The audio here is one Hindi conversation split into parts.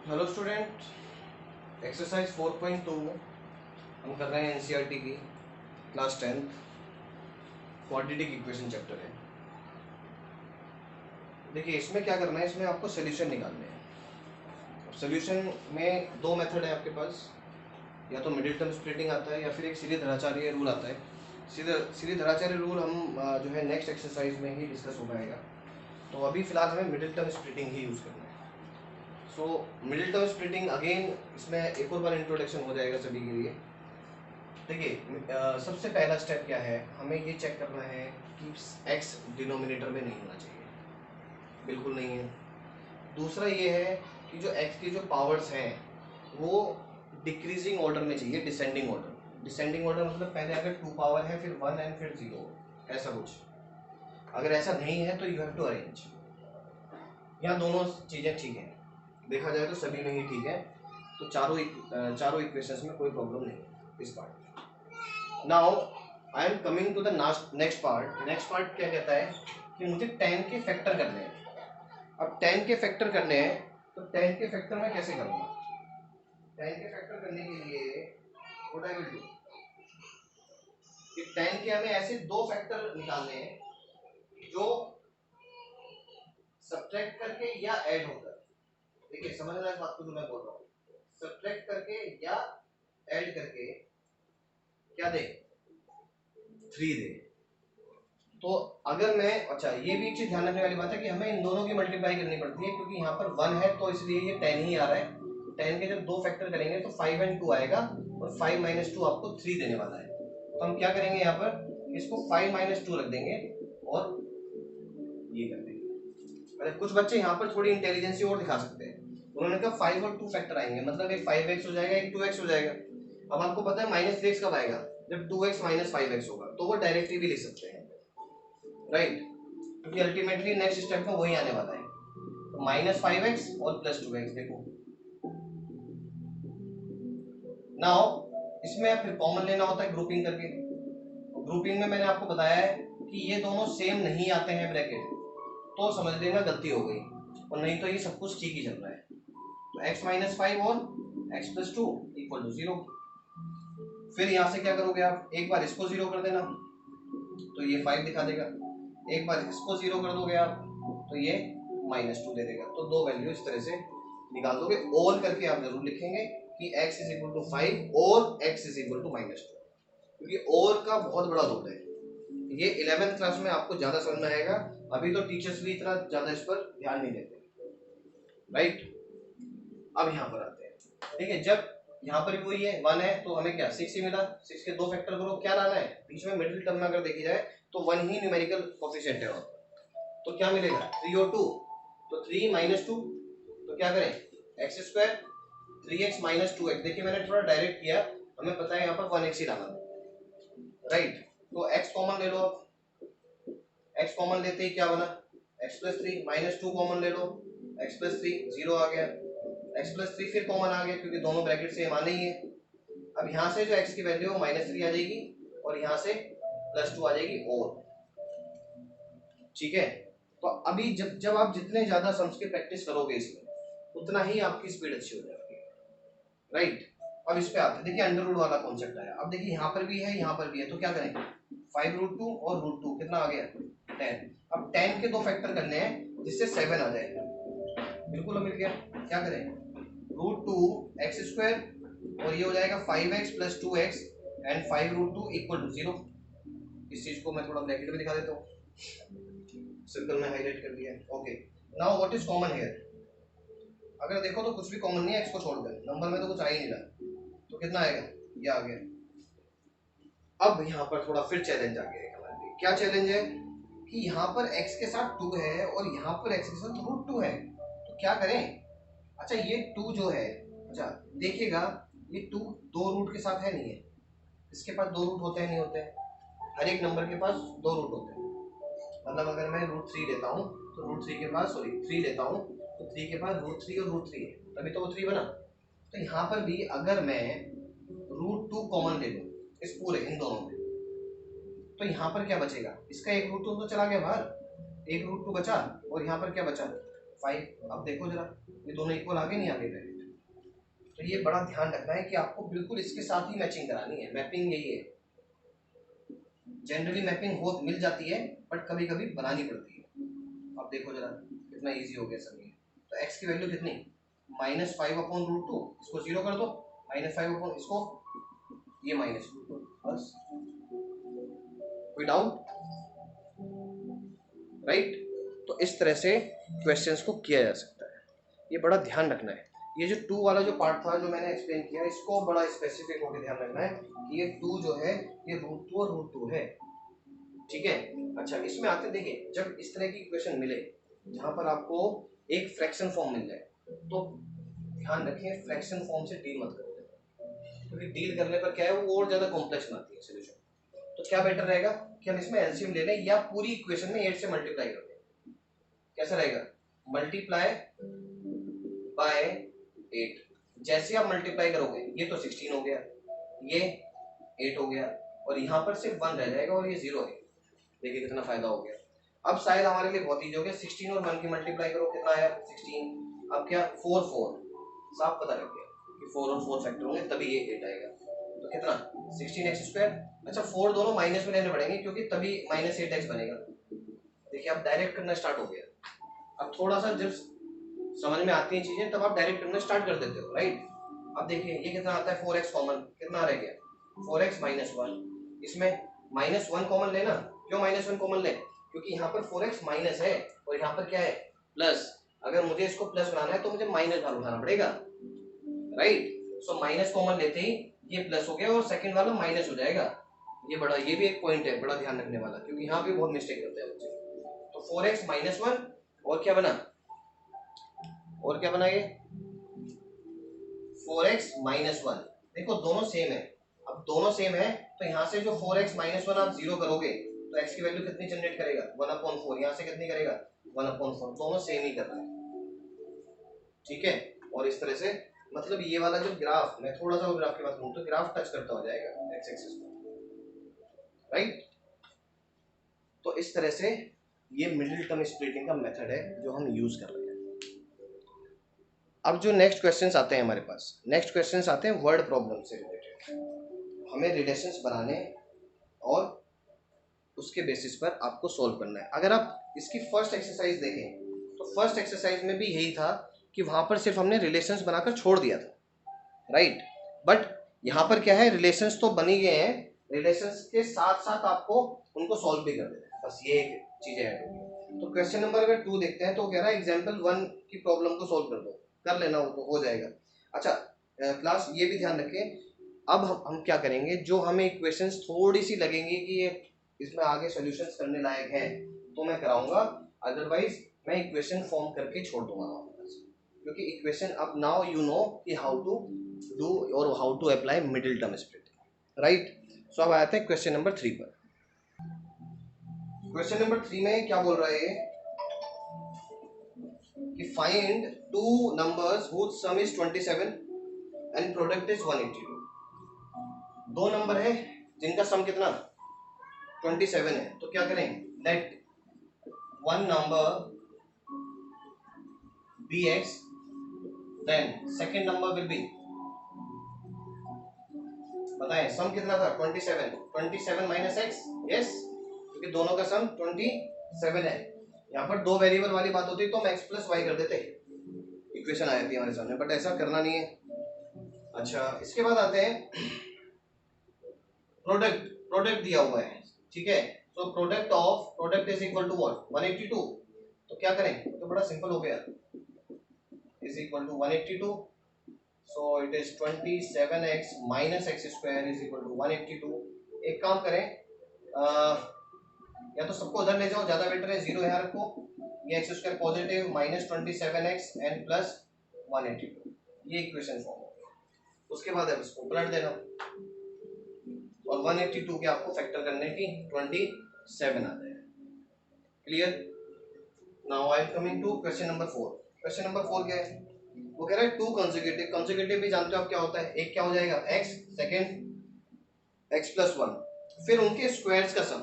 हेलो स्टूडेंट, एक्सरसाइज 4.2 हम कर रहे हैं एनसीईआरटी की class 10th quadratic equation chapter है। देखिए इसमें क्या करना है, इसमें आपको सोल्यूशन निकालने हैं। सोल्यूशन में दो मेथड है आपके पास, या तो मिडिल टर्म स्प्लिटिंग आता है या फिर एक सीरीधराचार्य रूल आता है। सीरीधराचार्य रूल हम जो है नेक्स्ट एक्सरसाइज में ही डिस्कस हो पाएगा। तो अभी फिलहाल हमें मिडिल टर्म स्प्लिटिंग ही यूज़ करना है। So middle term splitting again इसमें एक और बार इंट्रोडक्शन हो जाएगा सभी के लिए। देखिए सबसे पहला स्टेप क्या है, हमें ये चेक करना है कि x डिनोमिनेटर में नहीं होना चाहिए, बिल्कुल नहीं है। दूसरा ये है कि जो x की जो पावर्स हैं वो डिक्रीजिंग ऑर्डर में चाहिए, डिसेंडिंग ऑर्डर। डिसेंडिंग ऑर्डर मतलब पहले अगर 2 पावर है फिर 1 एंड फिर 0, ऐसा कुछ। अगर ऐसा नहीं है तो यू हैव टू अरेंज। यहाँ दोनों चीज़ें ठीक हैं, देखा जाए तो सभी में ही ठीक है। तो चारों इक्वेशंस में कोई प्रॉब्लम नहीं है इस part. Now I am coming to the next part. Next part क्या कहता है कि मुझे 10 के फैक्टर करने हैं। अब 10 के फैक्टर करने हैं तो 10 के फैक्टर मैं कैसे करूँगा? 10 के फैक्टर करने के लिए व्हाट आई विल डू कि 10 के हमें ऐसे दो फैक्टर निकालने हैं जो सब्ट्रैक्ट करके या ऐड होकर, देखिए समझना इस बात को जो मैं बोल रहा हूँ, सब्ट्रैक्ट करके या ऐड करके क्या दे, 3 दे। तो अगर मैं, अच्छा ये भी एक चीज ध्यान रखने वाली बात है कि हमें इन दोनों की मल्टीप्लाई करनी पड़ती है, क्योंकि यहाँ पर 1 है तो इसलिए ये 10 ही आ रहा है। 10 के जब दो फैक्टर करेंगे तो 5 and 2 आएगा और 5 - 2 आपको 3 देने वाला है। तो हम क्या करेंगे, यहाँ पर इसको 5 - 2 रख देंगे और ये कर देंगे। मतलब कुछ बच्चे यहाँ पर थोड़ी इंटेलिजेंसी और दिखा सकते हैं। उन्होंने कहा 5 और 2 फैक्टर आएंगे, मतलब एक 5x हो जाएगा, एक 2x हो जाएगा। अब आपको पता है -3x कब आएगा, जब 2x - 5x होगा, तो वो डायरेक्टली भी लिख सकते हैं, राइट? क्योंकि अल्टीमेटली नेक्स्ट स्टेप में वही आने वाला है। तो -5x और +2x। देखो नाउ इसमें फिर कॉमन लेना होता है ग्रुपिंग करके। ग्रुपिंग में मैंने आपको बताया है कि ये दोनों सेम नहीं आते हैं ब्रैकेट, तो समझ लेना गलती हो गई, और नहीं तो ये सब कुछ ठीक ही चल रहा है। तो x - 5 और x + 2 = 0। फिर यहाँ से क्या करोगे आप, एक बार इसको 0 कर देना तो ये 5 दिखा देगा, एक बार इसको 0 कर दोगे आप तो ये -2 दे देगा। तो दो वैल्यू इस तरह से निकाल दोगे। ऑल करके आप जरूर लिखेंगे कि x = 5 और x = -2, क्योंकि और का बहुत बड़ा रोल है। ये 11th क्लास में आपको ज्यादा समझ में आएगा, अभी तो टीचर्स भी इतना ज्यादा इस पर ध्यान नहीं देते, राइट? अब यहाँ पर आते हैं। देखिए जब यहाँ पर भी वही है, 1 है तो हमें क्या 6 ही मिला। 6 के दो फैक्टर करो, क्या लाना है बीच में, मिडिल टर्म में अगर देखी जाए तो 1 ही न्यूमेरिकल कोफिशिएंट है। तो क्या मिलेगा 3 और 2, तो 3 - 2, तो क्या करें x², 3x - 2x। देखिए मैंने थोड़ा डायरेक्ट किया, हमें पता है यहाँ पर 1x ही लाना, राइट? तो x कॉमन ले लो। अब x कॉमन लेते ही क्या बना, x + 3 -2 कॉमन ले लो, x + 3 0 आ गया, x + 3 फिर कॉमन आ गया क्योंकि दोनों ब्रैकेट सेम आने ही है। अब यहाँ से जो x की वैल्यू है -3 आ जाएगी और यहाँ से +2 आ जाएगी, और ठीक है। तो अभी जब आप जितने ज्यादा सम्स की प्रैक्टिस करोगे इसमें, उतना ही आपकी स्पीड अच्छी हो जाएगी, राइट? अब इस पे आते हैं। देखिए अंडर रूट वाला कॉन्सेप्ट आया। अब देखिए यहाँ पर भी है, यहाँ पर भी है, तो क्या करें 5√2 और √2 कितना आ गया 10। अब 10 के दो फैक्टर करने हैं जिससे 7 आ जाएगा, बिल्कुल मिल गया। क्या करें √2x² और ये हो जाएगा 5x + 2x एंड 5√2 = 0। इस चीज को मैं थोड़ा ब्रैकेट में दिखा देता हूँ, सर्कल में हाईलाइट कर दिया, okay. Now what is common here, अगर देखो तो कुछ भी कॉमन नहीं है x को छोड़कर, नंबर में तो कुछ आ ही नहीं रहा, तो कितना आएगा, ये आ गया। अब यहाँ पर थोड़ा फिर चैलेंज आ गया हमारे लिए। क्या चैलेंज है कि यहाँ पर x के साथ 2 है और यहाँ पर x के साथ √2 है, तो क्या करें? अच्छा ये 2 जो है, अच्छा देखिएगा ये 2 दो रूट के साथ है नहीं है, इसके पास 2 रूट होते हैं नहीं होते हैं, हर एक नंबर के पास 2 रूट होते हैं। मतलब अगर मैं √3 लेता हूँ तो √3 के पास, सॉरी 3 लेता हूँ तो 3 के पास √3 और √3 है, तभी तो वो 3 बना। तो यहाँ पर भी अगर मैं √2 कॉमन ले लूँ इस पूरे इन दोनों में, तो यहाँ पर क्या बचेगा, इसका एक √2 तो चला गया बाहर, एक √2 बचा, और यहाँ पर क्या बचा 5। अब देखो जरा ये दोनों इक्वल आगे नहीं आगे, तो ये बड़ा ध्यान रखना है कि आपको बिल्कुल इसके साथ ही मैचिंग करानी है। मैपिंग यही है, जनरली मैपिंग हो मिल जाती है बट कभी कभी बनानी पड़ती है। अब देखो जरा कितना इजी हो गया सब ये। तो x की वैल्यू कितनी, -5/√2, इसको 0 कर दो, -5 अपॉन इसको, ये -2, बस। कोई डाउट? राइट। तो इस तरह से क्वेश्चंस को किया जा सकता है, ये बड़ा ध्यान रखना है। ये जो 2 वाला जो पार्ट था जो मैंने एक्सप्लेन किया, इसको बड़ा स्पेसिफिक होकर ध्यान रखना है कि ये 2 जो है ये √2 और √2 है, ठीक है। अच्छा, इसमें आते देखिए, जब इस तरह की इक्वेशन मिले जहां पर आपको एक फ्रैक्शन फॉर्म मिल जाए, तो ध्यान रखें फ्रैक्शन फॉर्म से डील मत करो, क्योंकि डील करने पर क्या है वो और ज्यादा कॉम्प्लेक्स बनाती है सोल्यूशन। तो क्या बेटर रहेगा कि हम इसमें एलसीएम ले लें या पूरी इक्वेशन में 8 से मल्टीप्लाई कर दें। कैसा रहेगा, मल्टीप्लाई बाय 8, जैसे आप मल्टीप्लाई करोगे ये तो 16 हो गया, ये 8 हो गया, और यहाँ पर सिर्फ 1 रह जाएगा और ये 0 है। देखिए कितना फायदा हो गया। अब शायद हमारे लिए बहुत ईजी हो गया, 16 और 1 की मल्टीप्लाई करो, कितना आया 16। अब क्या 4 साफ पता लग गया कि 4 और 4 फैक्टर होंगे तभी ये 8 आएगा। तो कितना 16x²। अच्छा 4 दोनों माइनस में लेने पड़ेंगे क्योंकि तभी -8x बनेगा। देखिए अब डायरेक्ट करना स्टार्ट हो गया। अब थोड़ा सा जब समझ में आती है चीजें तब आप डायरेक्ट करना स्टार्ट कर देते हो, राइट। अब देखिए ये कितना आता है 4x कॉमन, कितना रह गया 4x -1। इसमें -1 कॉमन लेना, क्यों -1 कॉमन ले, क्योंकि यहाँ पर 4x माइनस है और यहाँ पर क्या है प्लस। अगर मुझे इसको प्लस बनाना है तो मुझे माइनस बार उठाना पड़ेगा, राइट। सो माइनस कॉमन लेते ही ये प्लस हो गया और सेकंड वाला माइनस हो जाएगा। ये भी एक पॉइंट है बड़ा ध्यान रखने वाला, क्योंकि यहाँ पे बहुत मिस्टेक करते हैं बच्चे। तो 4x -1 और क्या बना, ये 4x -1। देखो दोनों सेम है, अब दोनों सेम है तो यहाँ से जो 4x -1 आप 0 करोगे तो x की वैल्यू कितनी जनरेट करेगा 1/4। यहाँ से कितनी करेगा 1/4, दोनों सेम ही कर रहा है, ठीक है। और इस तरह से मतलब ये वाला जो ग्राफ, मैं थोड़ा सा ग्राफ की बात करूँ तो ग्राफ टच करता हो जाएगा एक्स एक्सिस को, राइट। तो इस तरह से ये मिडिल टर्म स्प्लिटिंग का मेथड है जो हम यूज कर रहे हैं। अब जो नेक्स्ट क्वेश्चंस आते हैं हमारे पास, नेक्स्ट क्वेश्चंस आते हैं वर्ड प्रॉब्लम से रिलेटेड। हमें रिलेशंस बनाने और उसके बेसिस पर आपको सोल्व करना है। अगर आप इसकी फर्स्ट एक्सरसाइज देखें तो फर्स्ट एक्सरसाइज में भी यही था कि वहां पर सिर्फ हमने रिलेशंस बनाकर छोड़ दिया था, राइट। बट यहाँ पर क्या है, रिलेशंस तो बनी गए हैं, रिलेशंस के साथ साथ आपको उनको सॉल्व भी कर देना है, बस ये एक चीजें हैं। तो क्वेश्चन नंबर अगर 2 देखते हैं तो कह रहा है एग्जाम्पल 1 की प्रॉब्लम को सोल्व कर दो, कर लेना वो तो हो जाएगा। अच्छा क्लास ये भी ध्यान रखें, अब हम क्या करेंगे, जो हमें इक्वेशंस थोड़ी सी लगेंगी कि ये इसमें आगे सॉल्यूशंस करने लायक है तो मैं कराऊंगा, अदरवाइज मैं इक्वेशन फॉर्म करके छोड़ दूंगा, क्योंकि इक्वेशन अब नाउ यू नो कि हाउ टू डू और how to apply middle term splitting, right. So अब आते हैं क्वेश्चन नंबर 3 पर। क्वेश्चन नंबर 3 में क्या बोल रहा है कि find two numbers whose sum is 27 and product is 182। दो नंबर है जिनका सम कितना 27 है, तो क्या करें, let one number be X then second number will be, बताएं सम कितना था 27 माइनस एक्स, यस, क्योंकि दोनों का सम 27 है। यहाँ पर दो वेरिएबल वाली बात होती तो हम एक्स प्लस वाई कर देते, इक्वेशन आ जाती है हमारे सामने, बट ऐसा करना नहीं है। अच्छा इसके बाद आते हैं प्रोडक्ट दिया हुआ है, ठीक है। So product is equal to what 182। तो क्या करें, तो बड़ा सिंपल हो गया, is equal to 182। So it is 27x minus X square is equal to 182। एक काम करें, या तो सबको उधर ले जाओ, ज्यादा बेटर है, 0 यहाँ रखो, ये x square positive minus 27x and plus 182, ये इक्वेशन फॉर्म हो गया। उसके बाद अब इसको पलट देना और 182 के आपको फैक्टर करने की 27 आता है। Clear. Now I am coming to question number 4। Question number 4 क्या है, वो कह रहा है टू कंसेक्यूटिव भी जानते हो आप क्या होता है, एक क्या हो जाएगा x, सेकेंड x प्लस 1, फिर उनके स्क्वायर्स का सम।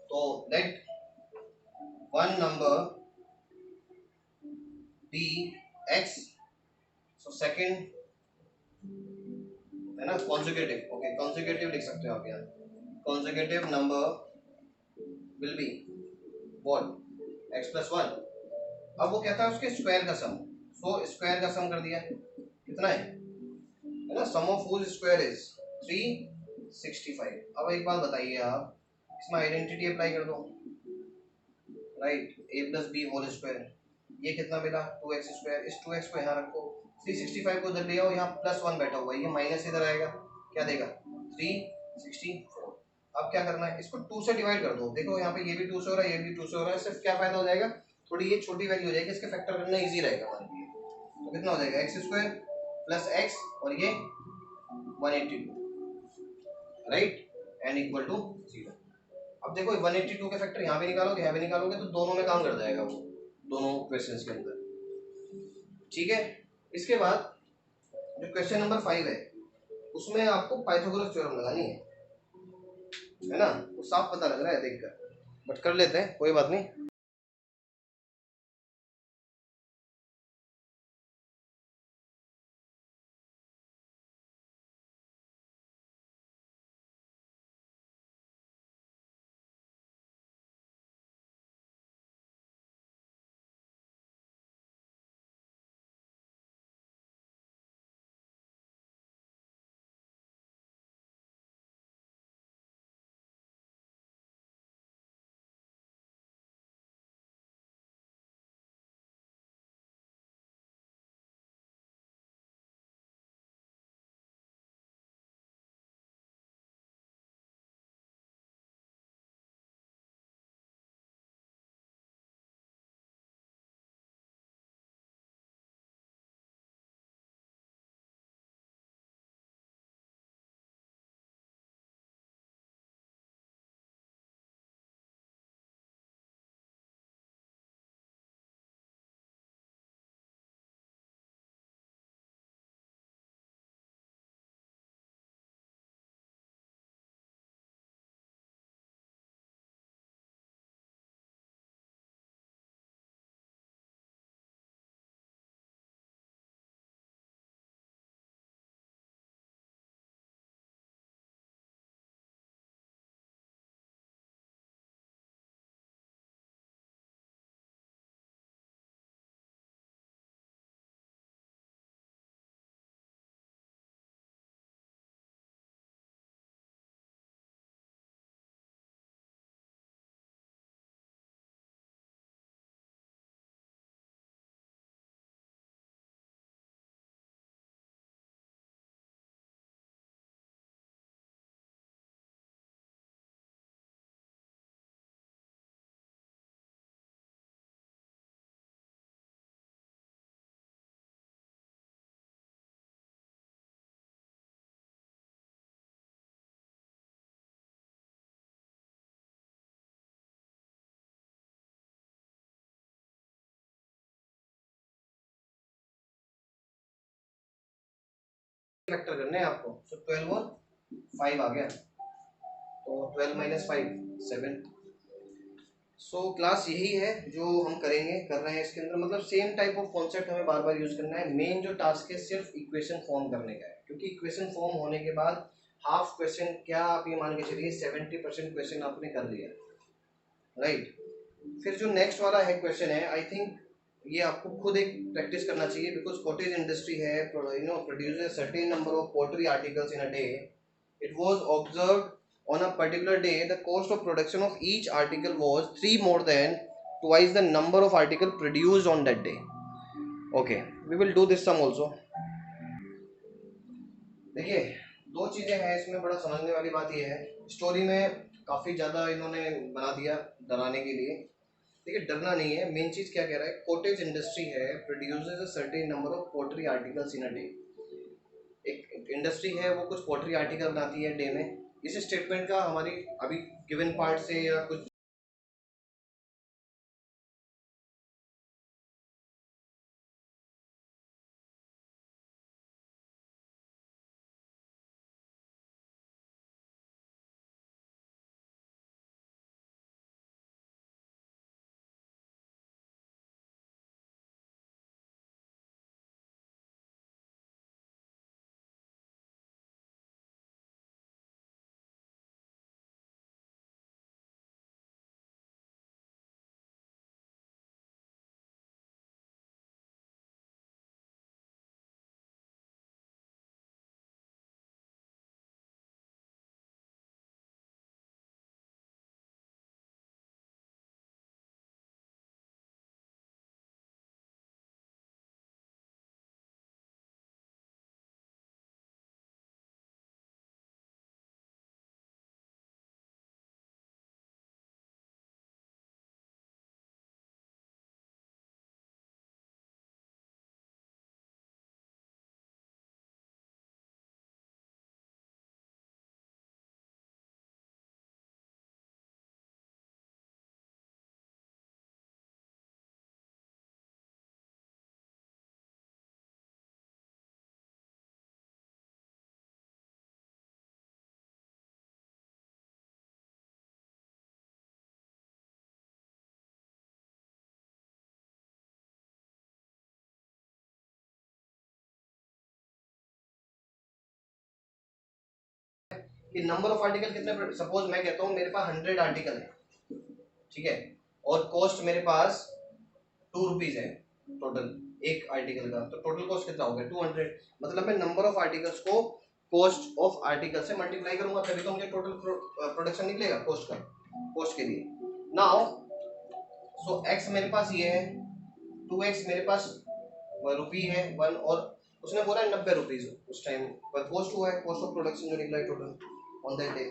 तो let one number be x, so second है ना, कॉन्जिक्यूटिव। ओके, कॉन्जिक्यूटिव लिख सकते हो आप यहाँ, consecutive number will be what, x plus one. अब वो कहता है उसके स्क्वायर का सम, सो स्क्वायर का सम कर दिया, कितना है ना, सम ऑफ व्होल स्क्वायर इज 365। अब एक बात बताइए आप, इसमें आइडेंटिटी अप्लाई कर दो, राइट, ए प्लस बी होल स्क्वायर, ये कितना मिला 2x स्क्वायर, इस 2x को यहाँ रखो, 365 को उधर ले आओ, यहाँ प्लस वन बैठा हुआ है, ये माइनस इधर आएगा, क्या देगा 364। अब क्या करना है, इसको 2 से डिवाइड कर दो, देखो यहाँ पे ये भी 2 से हो रहा है, ये भी 2 से हो रहा है, सिर्फ क्या फायदा हो जाएगा, थोड़ी ये छोटी वैल्यू हो जाएगी, इसके फैक्टर करना इजी रहेगा हमारे लिए। तो कितना हो जाएगा एक्स स्क्वायर प्लस एक्स और ये 182, राइट, एन इक्वल टू 0। अब देखो 182 के फैक्टर यहाँ भी निकालोगे, यहाँ भी निकालोगे, तो दोनों में काम कर जाएगा वो, दोनों क्वेश्चंस के अंदर, ठीक है। इसके बाद जो क्वेश्चन नंबर 5 है, उसमें आपको पाइथागोरस थ्योरम लगानी है ना, वो साफ पता लग रहा है देखकर, बट कर लेते हैं, कोई बात नहीं। फैक्टर करने हैं आपको, सो 12 और 5 आ गया, तो 12 माइनस 5 7। सो क्लास यही है जो हम करेंगे, कर रहे हैं इसके अंदर, मतलब सेम टाइप ऑफ कॉन्सेप्ट हमें बार बार यूज करना है। मेन जो टास्क है सिर्फ इक्वेशन फॉर्म करने का है, क्योंकि इक्वेशन फॉर्म होने के बाद हाफ क्वेश्चन, क्या आप ये मान के चलिए 70% क्वेश्चन आपने कर लिया, राइट। फिर जो नेक्स्ट वाला है क्वेश्चन है, आई थिंक ये आपको खुद एक प्रैक्टिस करना चाहिए, बिकॉज कॉटेज इंडस्ट्री है, you know, produces certain number of poultry articles in a day, it was observed on a particular day the cost of production of each article was 3 more than twice the number of article produced on that day. Okay, we will do this sum also. देखिए, दो चीजें हैं इसमें, बड़ा समझने वाली बात यह है, स्टोरी में काफी ज्यादा इन्होंने बना दिया डराने के लिए। देखिए, डरना नहीं है, मेन चीज क्या कह रहा है, कॉटेज इंडस्ट्री है, produces a certain number of poultry articles in a day. एक इंडस्ट्री है, वो कुछ पोल्ट्री आर्टिकल बनाती है डे में। इस स्टेटमेंट का हमारी अभी गिवन पार्ट से या कुछ कि नंबर ऑफ आर्टिकल कितने, सपोज मैं कहता हूँ मेरे पास 100 आर्टिकल है, ठीक है, और कॉस्ट मेरे पास 2 रुपीज है टोटल एक आर्टिकल का, तो टोटल कॉस्ट कितना हो गया 200। मतलब मैं नंबर ऑफ आर्टिकल्स को कॉस्ट ऑफ आर्टिकल से मल्टीप्लाई करूंगा तभी तो मुझे टोटल प्रोडक्शन निकलेगा कॉस्ट का, कॉस्ट के लिए। नाउ सो एक्स मेरे पास ये है, 2x मेरे पास रुपी है 1, और उसने बोला 90 रुपीज उस टाइम पर कॉस्ट हुआ है, कॉस्ट ऑफ प्रोडक्शन जो निकला है टोटल ऑन दैट डे।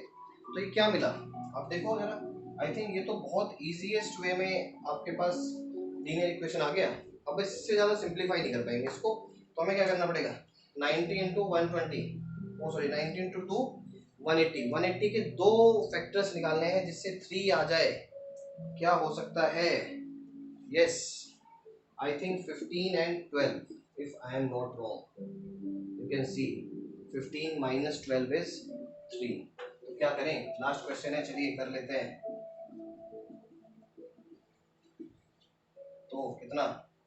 तो ये क्या मिला आप देखो जरा, आई थिंक ये तो बहुत इजीएस्ट वे में आपके पास लीनियर इक्वेशन आ गया। अब इससे ज़्यादा सिंप्लीफाई नहीं कर पाएंगे इसको, तो हमें क्या करना पड़ेगा 90 इंटू 120, ओ सॉरी 90 इंटू 2 180, 180 के दो फैक्टर्स निकालने हैं जिससे 3 आ जाए। क्या हो सकता है, yes I think 15 and 12 if I am not wrong, you can see 15 minus 12 is 3। तो क्या करें, लास्ट क्वेश्चन है, चलिए कर लेते हैं। तो कितना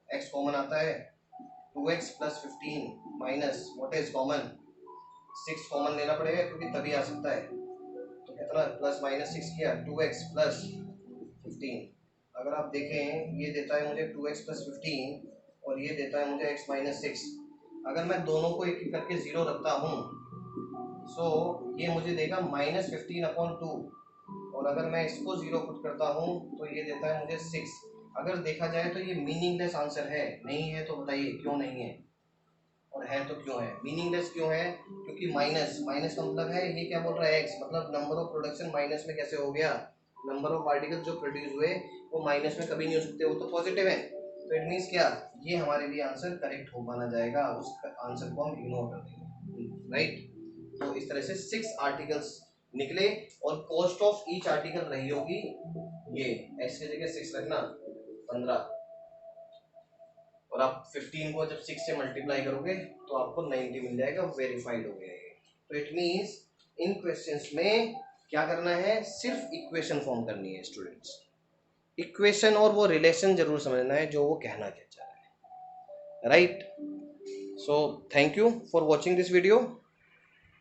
x कॉमन आता है 2x plus 15 minus what is common 6 common लेना पड़ेगा क्योंकि तभी आ सकता है। तो कितना प्लस माइनस 6 किया 2x प्लस 15, अगर आप देखें ये देता है मुझे 2x प्लस 15 और ये देता है मुझे x माइनस 6। अगर मैं दोनों को एक एक करके 0 रखता हूँ सो ये मुझे देगा माइनस 15/2, और अगर मैं इसको 0 पुट करता हूँ तो ये देता है मुझे 6। अगर देखा जाए तो ये मीनिंगलेस आंसर है, नहीं है तो बताइए क्यों नहीं है, और है तो क्यों है। मीनिंगलेस क्यों है, क्योंकि माइनस, माइनस का मतलब है ये क्या बोल रहा है x, मतलब नंबर ऑफ प्रोडक्शन माइनस में कैसे हो गया, नंबर ऑफ आर्टिकल जो प्रोड्यूस हुए वो माइनस में कभी नहीं हो सकते, वो तो पॉजिटिव है। तो इट मीन्स क्या, ये हमारे लिए आंसर करेक्ट हो माना जाएगा, उस आंसर को हम इग्नोर कर देंगे, राइट। तो इस तरह से 6 आर्टिकल्स निकले और कॉस्ट ऑफ ईच आर्टिकल रही होगी ये x की जगह 6 रखना 15, और आप 15 को जब 6 से मल्टीप्लाई करोगे तो आपको 90 मिल जाएगा, वेरीफाइड हो गया ये। तो इट मीन्स इन क्वेश्चंस में क्या करना है, सिर्फ इक्वेशन फॉर्म करनी है स्टूडेंट्स, इक्वेशन और वो रिलेशन जरूर समझना है जो वो कहना क्या चाह रहा है, right. So thank you for watching this video.